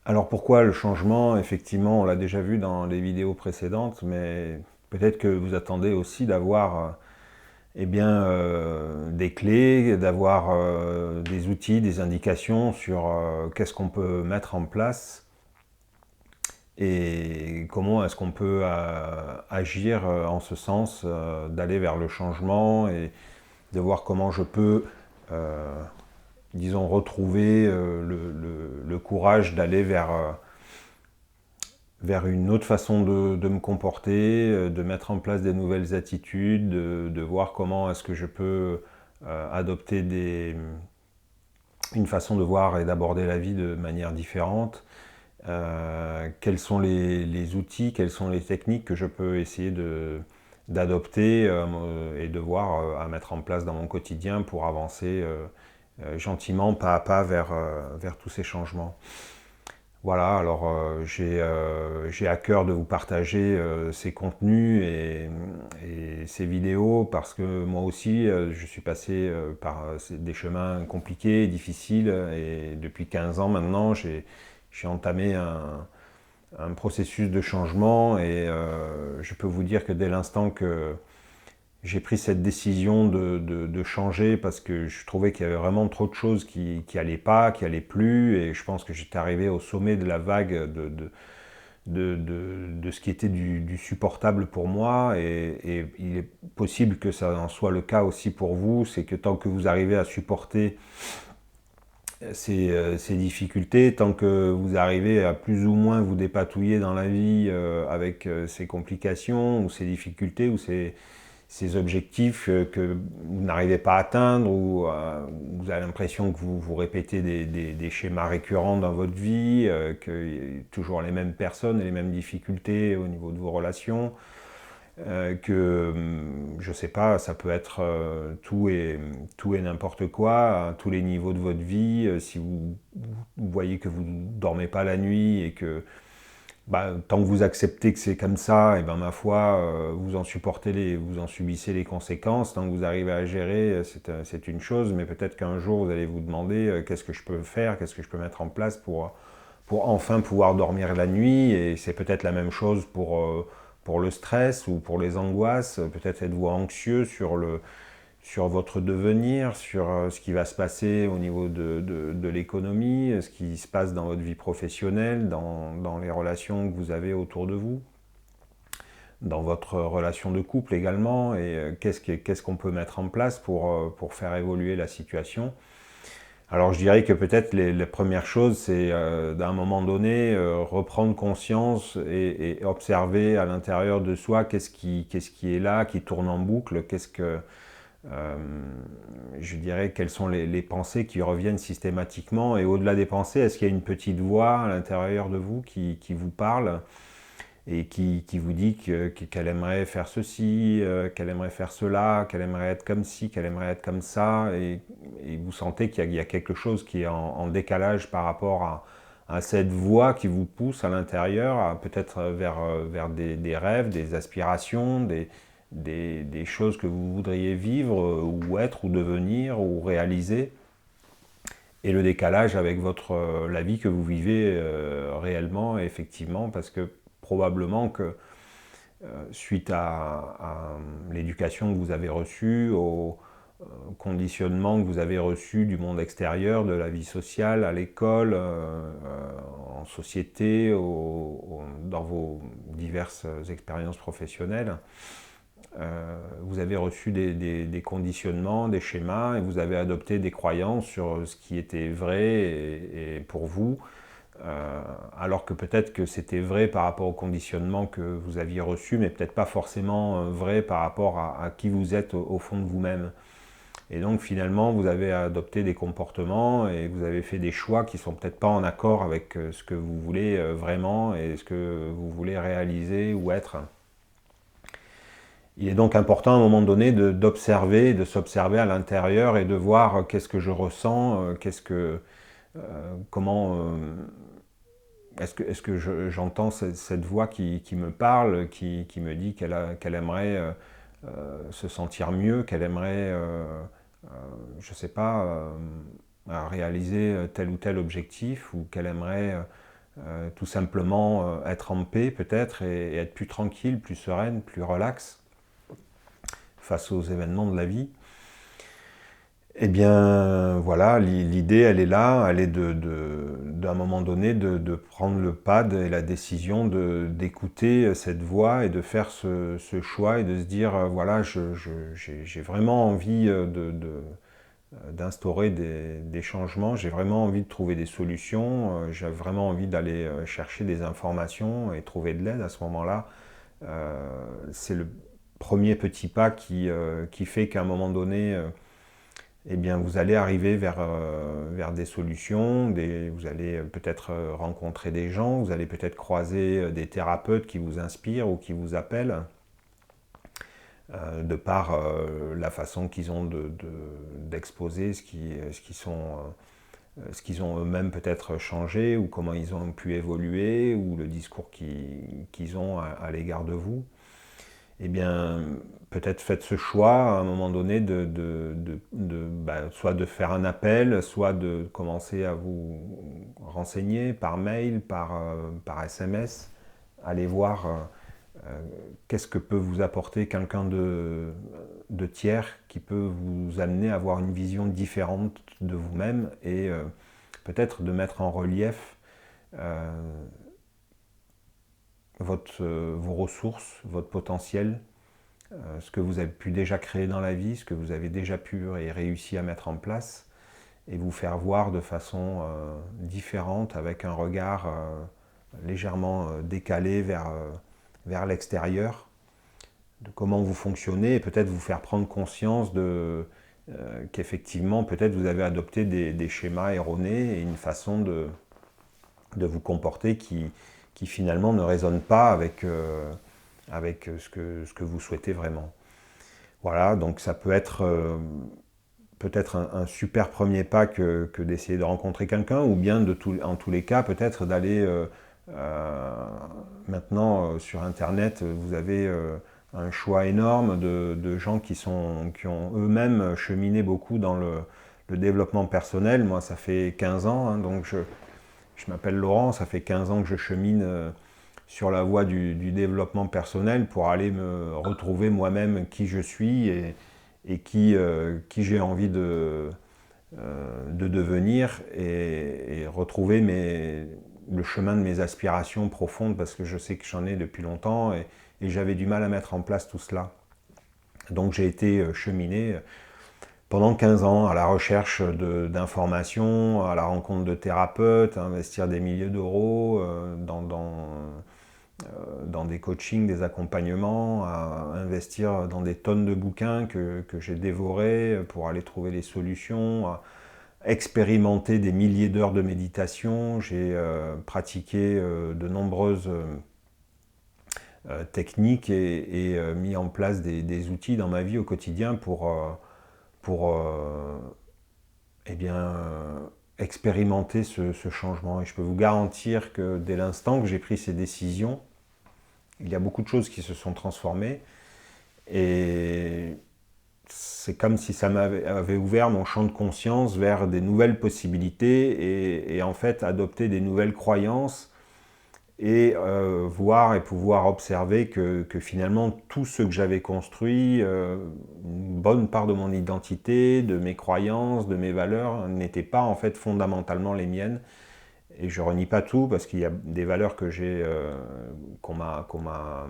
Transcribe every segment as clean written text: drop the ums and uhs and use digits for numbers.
Alors pourquoi le changement? Effectivement, on l'a déjà vu dans les vidéos précédentes, mais peut-être que vous attendez aussi d'avoir des clés, d'avoir des outils, des indications sur qu'est-ce qu'on peut mettre en place et comment est-ce qu'on peut agir en ce sens, d'aller vers le changement et de voir comment je peux, euh, disons, retrouver le courage d'aller vers une autre façon de me comporter, de mettre en place des nouvelles attitudes, de voir comment est-ce que je peux adopter une façon de voir et d'aborder la vie de manière différente. Quels sont les outils, quelles sont les techniques que je peux essayer d'adopter et de voir à mettre en place dans mon quotidien pour avancer gentiment, pas à pas vers tous ces changements. Voilà, alors j'ai à cœur de vous partager ces contenus et ces vidéos parce que moi aussi je suis passé par des chemins compliqués, difficiles et depuis 15 ans maintenant j'ai entamé un processus de changement et je peux vous dire que dès l'instant que j'ai pris cette décision de changer parce que je trouvais qu'il y avait vraiment trop de choses qui allaient pas, qui allaient plus, et je pense que j'étais arrivé au sommet de la vague de ce qui était du supportable pour moi, et il est possible que ça en soit le cas aussi pour vous, c'est que tant que vous arrivez à supporter ces difficultés, tant que vous arrivez à plus ou moins vous dépatouiller dans la vie avec ces complications ou ces difficultés ou ces objectifs que vous n'arrivez pas à atteindre ou vous avez l'impression que vous répétez des schémas récurrents dans votre vie, qu'il y a toujours les mêmes personnes et les mêmes difficultés au niveau de vos relations, que je sais pas, ça peut être tout et n'importe quoi, à tous les niveaux de votre vie. Si vous voyez que vous ne dormez pas la nuit et que tant que vous acceptez que c'est comme ça, et ben ma foi, vous en supportez vous en subissez les conséquences. Tant que vous arrivez à gérer, c'est une chose, mais peut-être qu'un jour vous allez vous demander qu'est-ce que je peux faire, qu'est-ce que je peux mettre en place pour enfin pouvoir dormir la nuit. Et c'est peut-être la même chose pour le stress ou pour les angoisses. Peut-être êtes-vous anxieux sur votre devenir, sur ce qui va se passer au niveau de l'économie, ce qui se passe dans votre vie professionnelle, dans les relations que vous avez autour de vous, dans votre relation de couple également, et qu'est-ce qu'on peut mettre en place pour faire évoluer la situation. Alors je dirais que peut-être les premières choses, c'est d'un moment donné reprendre conscience et observer à l'intérieur de soi qu'est-ce qui est là, qui tourne en boucle, euh, je dirais quelles sont les pensées qui reviennent systématiquement, et au-delà des pensées, est-ce qu'il y a une petite voix à l'intérieur de vous qui vous parle et qui vous dit qu'elle aimerait faire ceci, qu'elle aimerait faire cela, qu'elle aimerait être comme ci, qu'elle aimerait être comme ça, et vous sentez qu'il y a quelque chose qui est en décalage par rapport à cette voix qui vous pousse à l'intérieur, peut-être vers des rêves, des aspirations, des choses que vous voudriez vivre ou être ou devenir ou réaliser, et le décalage avec la vie que vous vivez réellement, effectivement, parce que probablement que suite à l'éducation que vous avez reçue, au conditionnement que vous avez reçu du monde extérieur, de la vie sociale, à l'école, en société, dans vos diverses expériences professionnelles, vous avez reçu des conditionnements, des schémas, et vous avez adopté des croyances sur ce qui était vrai et pour vous, alors que peut-être que c'était vrai par rapport au conditionnement que vous aviez reçu, mais peut-être pas forcément vrai par rapport à qui vous êtes au fond de vous-même. Et donc finalement, vous avez adopté des comportements et vous avez fait des choix qui sont peut-être pas en accord avec ce que vous voulez vraiment et ce que vous voulez réaliser ou être. Il est donc important à un moment donné d'observer, de s'observer à l'intérieur et de voir qu'est-ce que je ressens, comment est-ce que j'entends cette voix qui me parle, qui me dit qu'elle aimerait se sentir mieux, qu'elle aimerait, je ne sais pas, réaliser tel ou tel objectif, ou qu'elle aimerait tout simplement être en paix peut-être et être plus tranquille, plus sereine, plus relaxe face aux événements de la vie. Eh bien, voilà, l'idée, elle est là, elle est d'un moment donné de prendre le pas et la décision d'écouter cette voix et de faire ce choix et de se dire, voilà, j'ai vraiment envie d'instaurer des changements, j'ai vraiment envie de trouver des solutions, j'ai vraiment envie d'aller chercher des informations et trouver de l'aide à ce moment-là. C'est le premier petit pas qui fait qu'à un moment donné, eh bien, vous allez arriver vers des solutions, vous allez peut-être rencontrer des gens, vous allez peut-être croiser des thérapeutes qui vous inspirent ou qui vous appellent, de par la façon qu'ils ont d'exposer ce qu'ils ont eux-mêmes peut-être changé, ou comment ils ont pu évoluer, ou le discours qu'ils ont à l'égard de vous. Eh bien, peut-être faites ce choix à un moment donné soit de faire un appel, soit de commencer à vous renseigner par mail, par SMS, aller voir qu'est-ce que peut vous apporter quelqu'un de tiers qui peut vous amener à avoir une vision différente de vous-même et peut-être de mettre en relief vos ressources, votre potentiel, ce que vous avez pu déjà créer dans la vie, ce que vous avez déjà pu et réussi à mettre en place, et vous faire voir de façon différente, avec un regard légèrement décalé vers l'extérieur, de comment vous fonctionnez, et peut-être vous faire prendre conscience qu'effectivement, peut-être vous avez adopté des schémas erronés et une façon de vous comporter qui finalement ne résonne pas avec ce que vous souhaitez vraiment. Voilà, donc ça peut être peut-être un super premier pas que d'essayer de rencontrer quelqu'un, ou bien en tous les cas peut-être d'aller maintenant sur Internet, vous avez un choix énorme de gens qui ont eux-mêmes cheminé beaucoup dans le développement personnel. Moi, ça fait 15 ans, hein, donc je m'appelle Laurent, ça fait 15 ans que je chemine sur la voie du développement personnel pour aller me retrouver moi-même qui je suis et qui j'ai envie de devenir, et retrouver le chemin de mes aspirations profondes, parce que je sais que j'en ai depuis longtemps et j'avais du mal à mettre en place tout cela. Donc j'ai été cheminé pendant 15 ans à la recherche d'informations, à la rencontre de thérapeutes, à investir des milliers d'euros dans des coachings, des accompagnements, à investir dans des tonnes de bouquins que j'ai dévorés pour aller trouver les solutions, à expérimenter des milliers d'heures de méditation. J'ai pratiqué de nombreuses techniques et mis en place des outils dans ma vie au quotidien pour eh bien, expérimenter ce changement. Et je peux vous garantir que dès l'instant que j'ai pris ces décisions, il y a beaucoup de choses qui se sont transformées, et c'est comme si ça m'avait ouvert mon champ de conscience vers des nouvelles possibilités, et en fait adopter des nouvelles croyances, et voir et pouvoir observer que finalement tout ce que j'avais construit, une bonne part de mon identité, de mes croyances, de mes valeurs, n'étaient pas en fait fondamentalement les miennes. Et je renie pas tout, parce qu'il y a des valeurs que qu'on m'a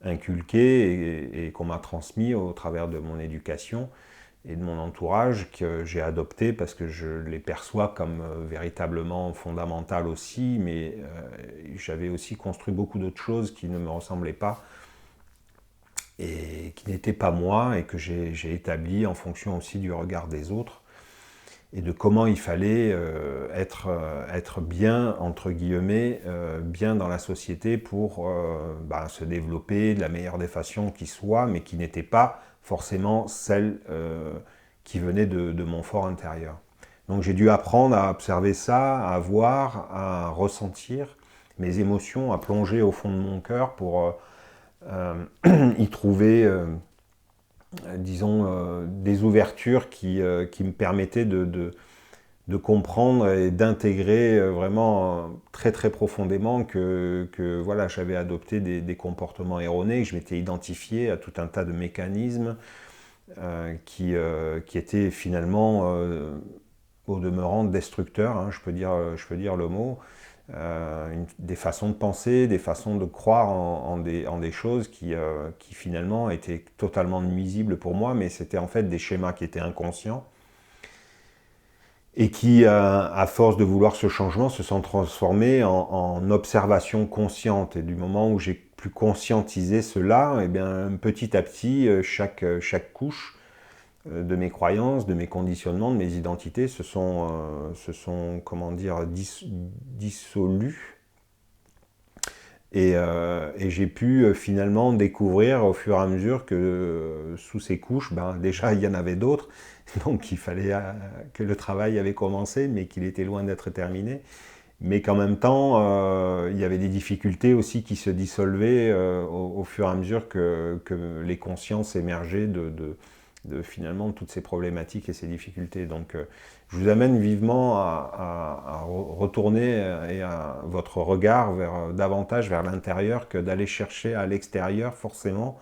inculquées et qu'on m'a transmis au travers de mon éducation et de mon entourage, que j'ai adopté parce que je les perçois comme véritablement fondamentales aussi, mais j'avais aussi construit beaucoup d'autres choses qui ne me ressemblaient pas et qui n'étaient pas moi, et que j'ai établi en fonction aussi du regard des autres et de comment il fallait être bien, entre guillemets, bien dans la société pour se développer de la meilleure des façons qui soit, mais qui n'était pas forcément celle qui venait de mon fort intérieur. Donc j'ai dû apprendre à observer ça, à voir, à ressentir mes émotions, à plonger au fond de mon cœur pour y trouver disons, des ouvertures qui me permettaient de comprendre et d'intégrer vraiment très très profondément que voilà, j'avais adopté des comportements erronés, que je m'étais identifié à tout un tas de mécanismes qui étaient finalement au demeurant destructeurs, hein, je peux dire le mot, des façons de penser, des façons de croire en des choses qui finalement étaient totalement nuisibles pour moi, mais c'était en fait des schémas qui étaient inconscients et qui, à force de vouloir ce changement, se sont transformés en observation consciente. Et du moment où j'ai pu conscientiser cela, et bien, petit à petit, chaque couche de mes croyances, de mes conditionnements, de mes identités se sont comment dire, dissolues. Et j'ai pu finalement découvrir au fur et à mesure que sous ces couches, ben, déjà il y en avait d'autres, donc il fallait que le travail avait commencé, mais qu'il était loin d'être terminé. Mais qu'en même temps, il y avait des difficultés aussi qui se dissolvaient au fur et à mesure que les consciences émergeaient de finalement toutes ces problématiques et ces difficultés. Donc je vous amène vivement à retourner et à votre regard davantage vers l'intérieur que d'aller chercher à l'extérieur forcément.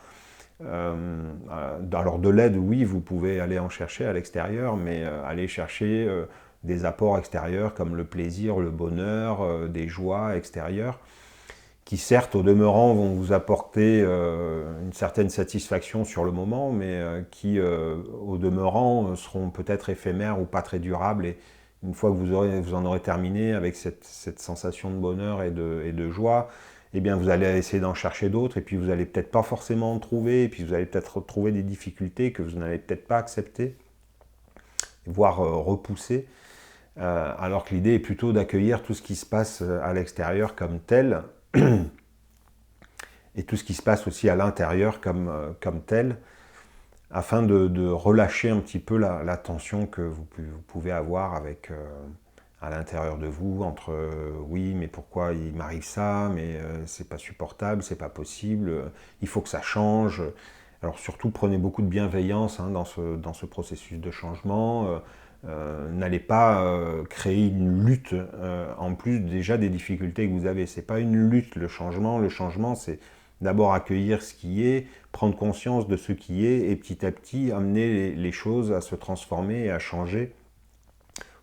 Alors de l'aide, oui, vous pouvez aller en chercher à l'extérieur, mais aller chercher des apports extérieurs comme le plaisir, le bonheur, des joies extérieures, qui certes au demeurant vont vous apporter une certaine satisfaction sur le moment, mais qui au demeurant seront peut-être éphémères ou pas très durables. Et une fois que vous en aurez terminé avec cette sensation de bonheur et de joie, eh bien vous allez essayer d'en chercher d'autres, et puis vous n'allez peut-être pas forcément en trouver, et puis vous allez peut-être trouver des difficultés que vous n'allez peut-être pas accepter, voire repousser, alors que l'idée est plutôt d'accueillir tout ce qui se passe à l'extérieur comme tel, et tout ce qui se passe aussi à l'intérieur comme tel, afin de relâcher un petit peu la tension que vous pouvez avoir avec à l'intérieur de vous, entre oui, mais pourquoi il m'arrive ça, mais c'est pas supportable, c'est pas possible, il faut que ça change. Alors surtout, prenez beaucoup de bienveillance hein, dans ce processus de changement. N'allez pas créer une lutte en plus déjà des difficultés que vous avez. C'est pas une lutte le changement. Le changement, c'est d'abord accueillir ce qui est, prendre conscience de ce qui est et petit à petit amener les choses à se transformer et à changer.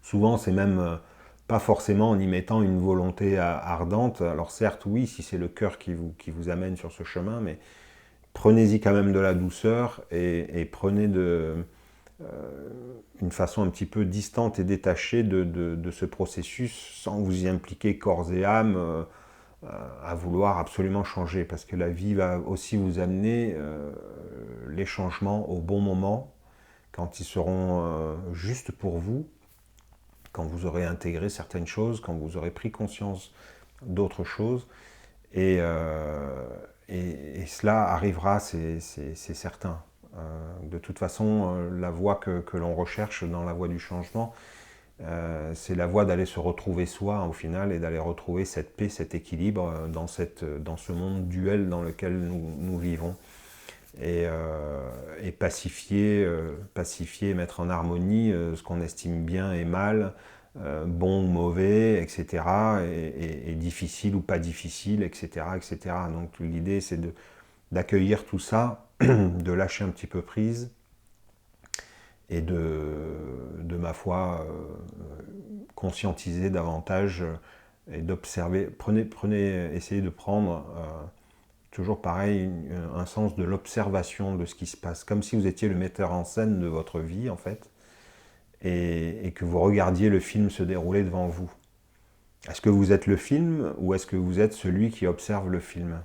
Souvent, c'est même pas forcément en y mettant une volonté ardente. Alors certes, oui, si c'est le cœur qui vous amène sur ce chemin, mais prenez-y quand même de la douceur et prenez une façon un petit peu distante et détachée de ce processus sans vous y impliquer corps et âme à vouloir absolument changer. Parce que la vie va aussi vous amener les changements au bon moment, quand ils seront justes pour vous, quand vous aurez intégré certaines choses, quand vous aurez pris conscience d'autres choses. Et cela arrivera, c'est certain. De toute façon, la voie que l'on recherche dans la voie du changement, c'est la voie d'aller se retrouver soi au final et d'aller retrouver cette paix, cet équilibre dans ce monde duel dans lequel nous vivons. Et pacifier, mettre en harmonie ce qu'on estime bien et mal, bon ou mauvais, etc., et difficile ou pas difficile, etc., etc. Donc l'idée c'est d'accueillir tout ça, de lâcher un petit peu prise, et de ma foi, conscientiser davantage et d'observer. Essayez de prendre toujours pareil, un sens de l'observation de ce qui se passe, comme si vous étiez le metteur en scène de votre vie en fait, et que vous regardiez le film se dérouler devant vous. Est-ce que vous êtes le film ou est-ce que vous êtes celui qui observe le film?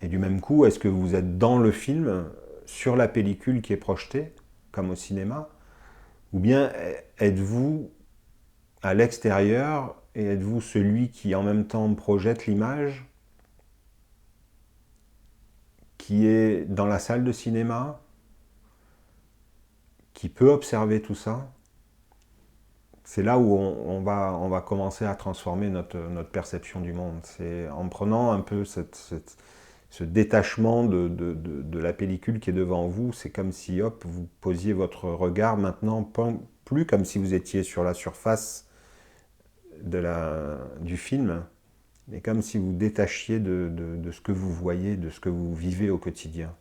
Et du même coup, est-ce que vous êtes dans le film, sur la pellicule qui est projetée, comme au cinéma, ou bien êtes-vous à l'extérieur et êtes-vous celui qui en même temps projette l'image, qui est dans la salle de cinéma, qui peut observer tout ça? C'est là où on va commencer à transformer notre perception du monde. C'est en prenant un peu ce détachement de la pellicule qui est devant vous, c'est comme si hop, vous posiez votre regard maintenant plus comme si vous étiez sur la surface du film, mais comme si vous détachiez de ce que vous voyez, de ce que vous vivez au quotidien.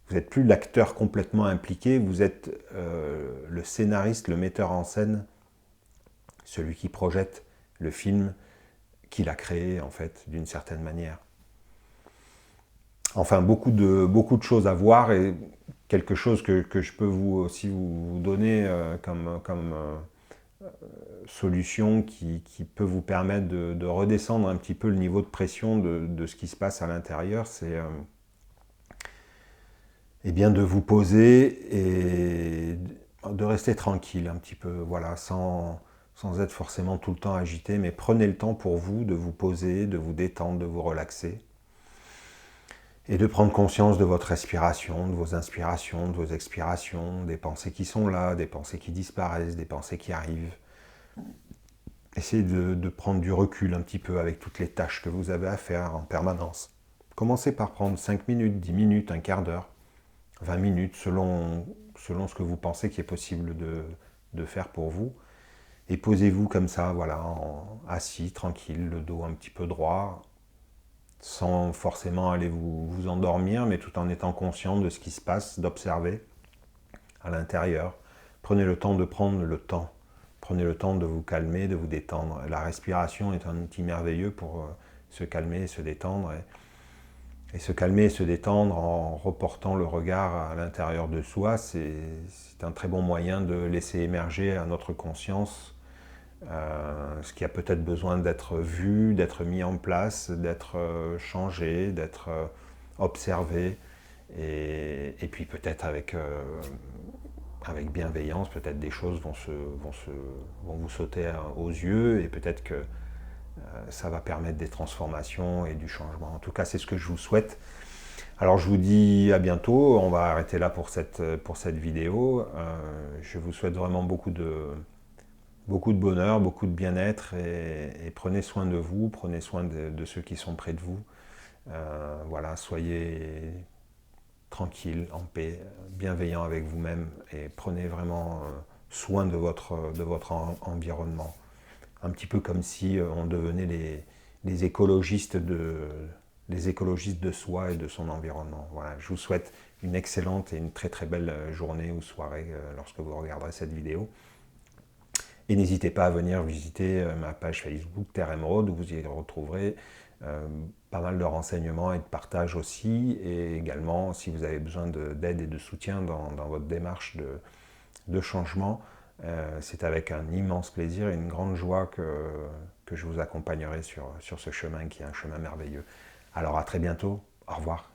Vous n'êtes plus l'acteur complètement impliqué, vous êtes le scénariste, le metteur en scène, celui qui projette le film qu'il a créé, en fait, d'une certaine manière. Enfin, beaucoup de choses à voir, et quelque chose que je peux aussi vous donner comme solution qui peut vous permettre de redescendre un petit peu le niveau de pression de ce qui se passe à l'intérieur, c'est eh bien de vous poser et de rester tranquille un petit peu, voilà, sans être forcément tout le temps agité, mais prenez le temps pour vous de vous poser, de vous détendre, de vous relaxer, et de prendre conscience de votre respiration, de vos inspirations, de vos expirations, des pensées qui sont là, des pensées qui disparaissent, des pensées qui arrivent. Essayez de prendre du recul un petit peu avec toutes les tâches que vous avez à faire en permanence. Commencez par prendre 5 minutes, 10 minutes, un quart d'heure, 20 minutes, selon ce que vous pensez qu'il est possible de faire pour vous. Et posez-vous comme ça, voilà, assis, tranquille, le dos un petit peu droit, sans forcément aller vous endormir, mais tout en étant conscient de ce qui se passe, d'observer à l'intérieur. Prenez le temps de prendre le temps. Prenez le temps de vous calmer, de vous détendre. La respiration est un outil merveilleux pour se calmer et se détendre. Et se calmer et se détendre en reportant le regard à l'intérieur de soi, c'est un très bon moyen de laisser émerger à notre conscience ce qui a peut-être besoin d'être vu, d'être mis en place, d'être changé, d'être observé. Et puis peut-être avec bienveillance, peut-être des choses vont vous sauter aux yeux, et peut-être que ça va permettre des transformations et du changement. En tout cas, c'est ce que je vous souhaite. Alors je vous dis à bientôt, on va arrêter là pour cette vidéo. Je vous souhaite vraiment beaucoup de bonheur, beaucoup de bien-être, et prenez soin de vous, prenez soin de ceux qui sont près de vous. Voilà, soyez tranquille, en paix, bienveillant avec vous-même, et prenez vraiment soin de votre environnement. Un petit peu comme si on devenait les écologistes de soi et de son environnement. Voilà, je vous souhaite une excellente et une très très belle journée ou soirée lorsque vous regarderez cette vidéo. Et n'hésitez pas à venir visiter ma page Facebook Terre Émeraude, où vous y retrouverez pas mal de renseignements et de partage aussi, et également si vous avez besoin d'aide et de soutien dans votre démarche de changement, c'est avec un immense plaisir et une grande joie que je vous accompagnerai sur ce chemin qui est un chemin merveilleux. Alors à très bientôt, au revoir.